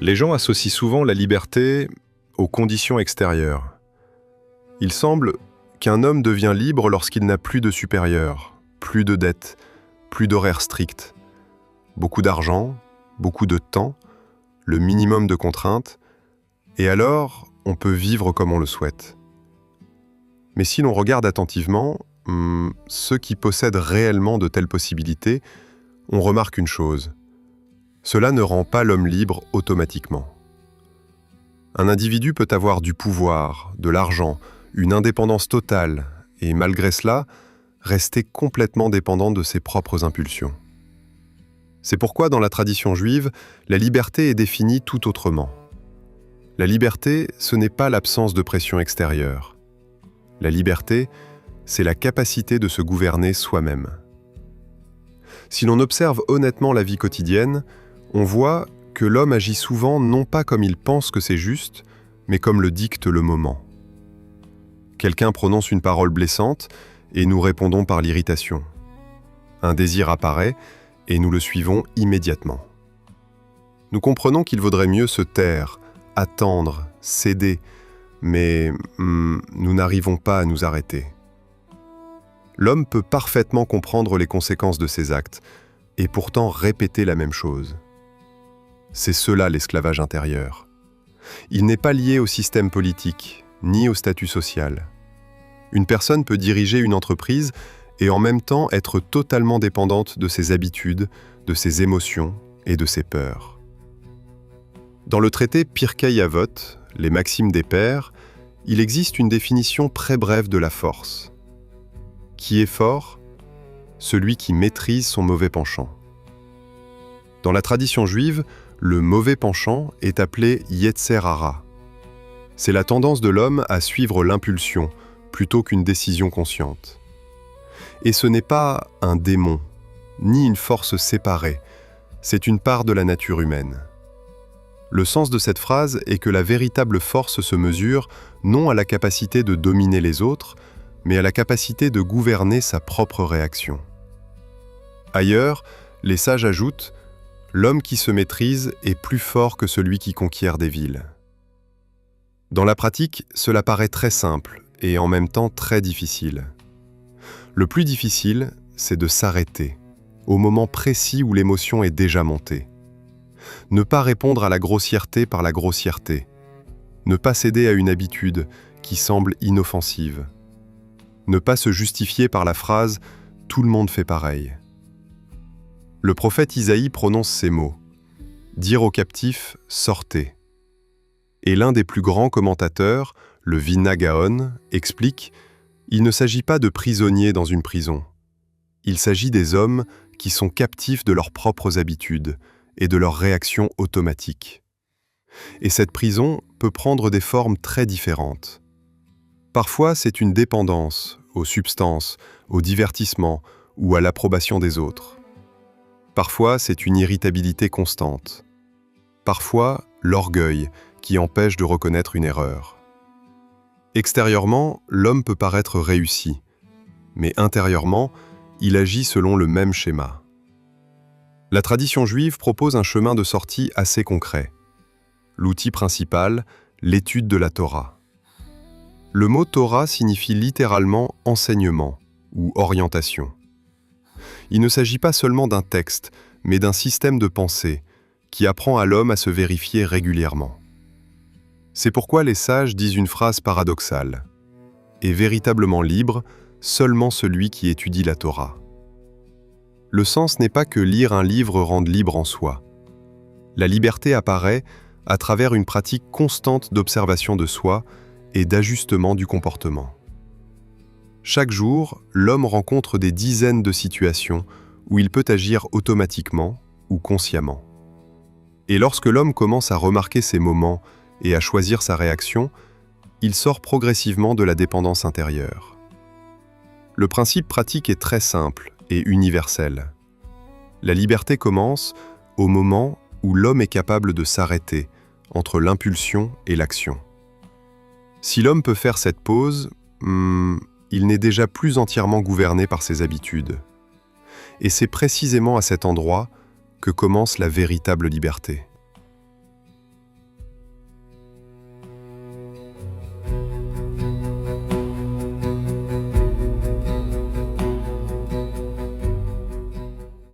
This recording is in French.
Les gens associent souvent la liberté aux conditions extérieures. Il semble qu'un homme devient libre lorsqu'il n'a plus de supérieur, plus de dettes, plus d'horaires stricts, beaucoup d'argent, beaucoup de temps, le minimum de contraintes, et alors on peut vivre comme on le souhaite. Mais si l'on regarde attentivement, ceux qui possèdent réellement de telles possibilités, on remarque une chose. Cela ne rend pas l'homme libre automatiquement. Un individu peut avoir du pouvoir, de l'argent, une indépendance totale, et malgré cela, rester complètement dépendant de ses propres impulsions. C'est pourquoi dans la tradition juive, la liberté est définie tout autrement. La liberté, ce n'est pas l'absence de pression extérieure. La liberté, c'est la capacité de se gouverner soi-même. Si l'on observe honnêtement la vie quotidienne, on voit que l'homme agit souvent non pas comme il pense que c'est juste, mais comme le dicte le moment. Quelqu'un prononce une parole blessante et nous répondons par l'irritation. Un désir apparaît et nous le suivons immédiatement. Nous comprenons qu'il vaudrait mieux se taire, attendre, céder, mais nous n'arrivons pas à nous arrêter. L'homme peut parfaitement comprendre les conséquences de ses actes et pourtant répéter la même chose. C'est cela l'esclavage intérieur. Il n'est pas lié au système politique, ni au statut social. Une personne peut diriger une entreprise et en même temps être totalement dépendante de ses habitudes, de ses émotions et de ses peurs. Dans le traité Pirkei Avot, les maximes des pères, il existe une définition très brève de la force. Qui est fort ? Celui qui maîtrise son mauvais penchant. Dans la tradition juive, le mauvais penchant est appelé Yetzer Hara. C'est la tendance de l'homme à suivre l'impulsion plutôt qu'une décision consciente. Et ce n'est pas un démon, ni une force séparée, c'est une part de la nature humaine. Le sens de cette phrase est que la véritable force se mesure non à la capacité de dominer les autres, mais à la capacité de gouverner sa propre réaction. Ailleurs, les sages ajoutent « L'homme qui se maîtrise est plus fort que celui qui conquiert des villes ». Dans la pratique, cela paraît très simple et en même temps très difficile. Le plus difficile, c'est de s'arrêter, au moment précis où l'émotion est déjà montée. Ne pas répondre à la grossièreté par la grossièreté. Ne pas céder à une habitude qui semble inoffensive. Ne pas se justifier par la phrase « tout le monde fait pareil ». Le prophète Isaïe prononce ces mots « Dire aux captifs, sortez ». Et l'un des plus grands commentateurs, le Vilna Gaon, explique « Il ne s'agit pas de prisonniers dans une prison. Il s'agit des hommes qui sont captifs de leurs propres habitudes et de leurs réactions automatiques. Et cette prison peut prendre des formes très différentes. Parfois, c'est une dépendance aux substances, au divertissement ou à l'approbation des autres. Parfois, c'est une irritabilité constante. Parfois, l'orgueil qui empêche de reconnaître une erreur. Extérieurement, l'homme peut paraître réussi, mais intérieurement, il agit selon le même schéma. La tradition juive propose un chemin de sortie assez concret. L'outil principal, l'étude de la Torah. Le mot Torah signifie littéralement enseignement ou orientation. Il ne s'agit pas seulement d'un texte, mais d'un système de pensée qui apprend à l'homme à se vérifier régulièrement. C'est pourquoi les sages disent une phrase paradoxale. « Est véritablement libre seulement celui qui étudie la Torah ». Le sens n'est pas que lire un livre rende libre en soi. La liberté apparaît à travers une pratique constante d'observation de soi et d'ajustement du comportement. Chaque jour, l'homme rencontre des dizaines de situations où il peut agir automatiquement ou consciemment. Et lorsque l'homme commence à remarquer ces moments et à choisir sa réaction, il sort progressivement de la dépendance intérieure. Le principe pratique est très simple et universel. La liberté commence au moment où l'homme est capable de s'arrêter entre l'impulsion et l'action. Si l'homme peut faire cette pause, il n'est déjà plus entièrement gouverné par ses habitudes. Et c'est précisément à cet endroit que commence la véritable liberté.